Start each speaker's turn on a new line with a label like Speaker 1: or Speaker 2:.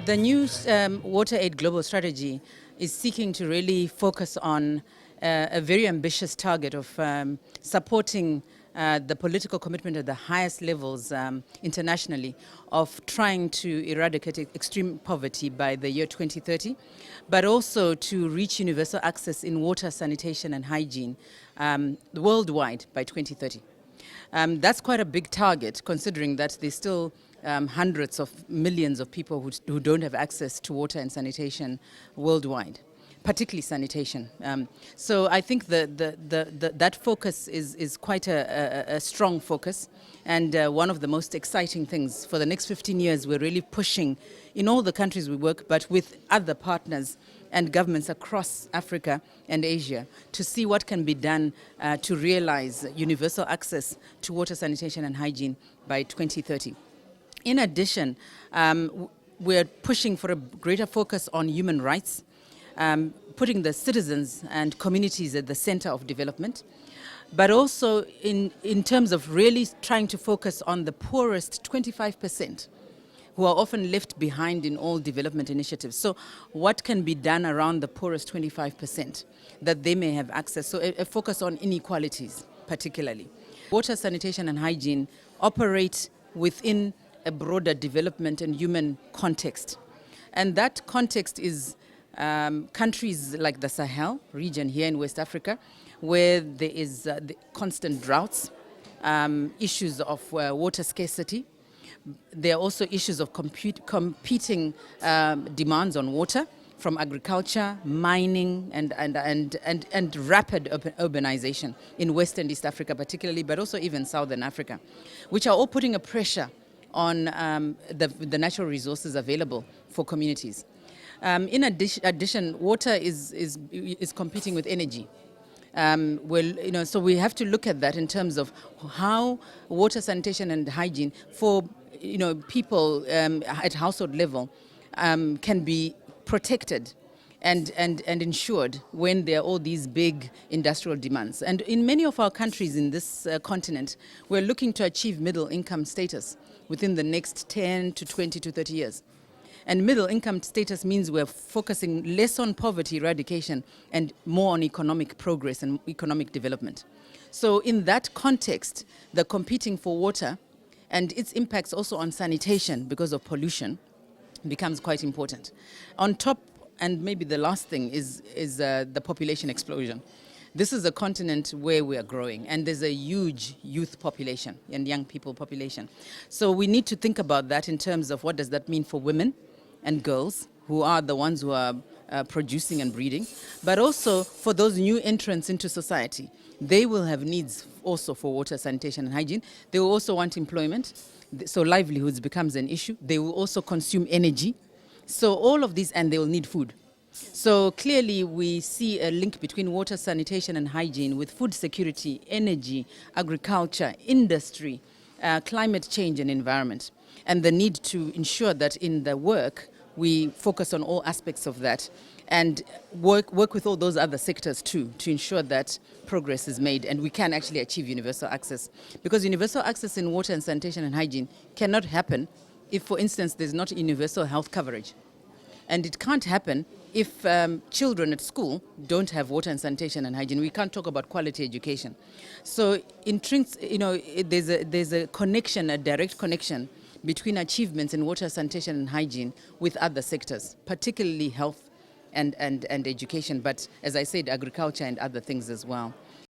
Speaker 1: The new WaterAid Global Strategy is seeking to really focus on a very ambitious target of supporting the political commitment at the highest levels internationally of trying to eradicate extreme poverty by the year 2030, but also to reach universal access in water, sanitation and hygiene worldwide by 2030. That's quite a big target, considering that there's still hundreds of millions of people who don't have access to water and sanitation worldwide, particularly sanitation. So I think that focus is quite a strong focus, and one of the most exciting things. For the next 15 years, we're really pushing in all the countries we work, but with other partners and governments across Africa and Asia, to see what can be done to realize universal access to water, sanitation and hygiene by 2030. In addition, we're pushing for a greater focus on human rights, putting the citizens and communities at the center of development, but also in terms of really trying to focus on the poorest 25%, who are often left behind in all development initiatives. So what can be done around the poorest 25% that they may have access? So a focus on inequalities particularly. Water, sanitation and hygiene operate within a broader development and human context. And that context is countries like the Sahel region here in West Africa, where there is the constant droughts, issues of water scarcity. There are also issues of competing demands on water from agriculture, mining, and rapid urbanization in West and East Africa particularly, but also even Southern Africa, which are all putting a pressure on the natural resources available for communities. In addition, water is competing with energy. So we have to look at that in terms of how water, sanitation and hygiene for people at household level can be protected and ensured when there are all these big industrial demands. And in many of our countries in this continent, we're looking to achieve middle income status within the next 10 to 20 to 30 years. And middle income status means we're focusing less on poverty eradication and more on economic progress and economic development. So in that context, the competing for water and its impacts also on sanitation because of pollution becomes quite important. On top, and maybe the last thing, is the population explosion. This is a continent where we are growing, and there's a huge youth population and young people population. So we need to think about that in terms of what does that mean for women and girls, who are the ones who are producing and breeding, but also for those new entrants into society. They will have needs also for water, sanitation and hygiene. They will also want employment, so livelihoods becomes an issue. They will also consume energy. So all of these, and they will need food. So clearly we see a link between water, sanitation and hygiene with food security, energy, agriculture, industry, climate change and environment, and the need to ensure that in the work we focus on all aspects of that and work with all those other sectors too, to ensure that progress is made and we can actually achieve universal access. Because universal access in water and sanitation and hygiene cannot happen if, for instance, there's not universal health coverage. And it can't happen if children at school don't have water and sanitation and hygiene. We can't talk about quality education. So there's a connection, a direct connection between achievements in water, sanitation and hygiene with other sectors, particularly health and education, but as I said, agriculture and other things as well.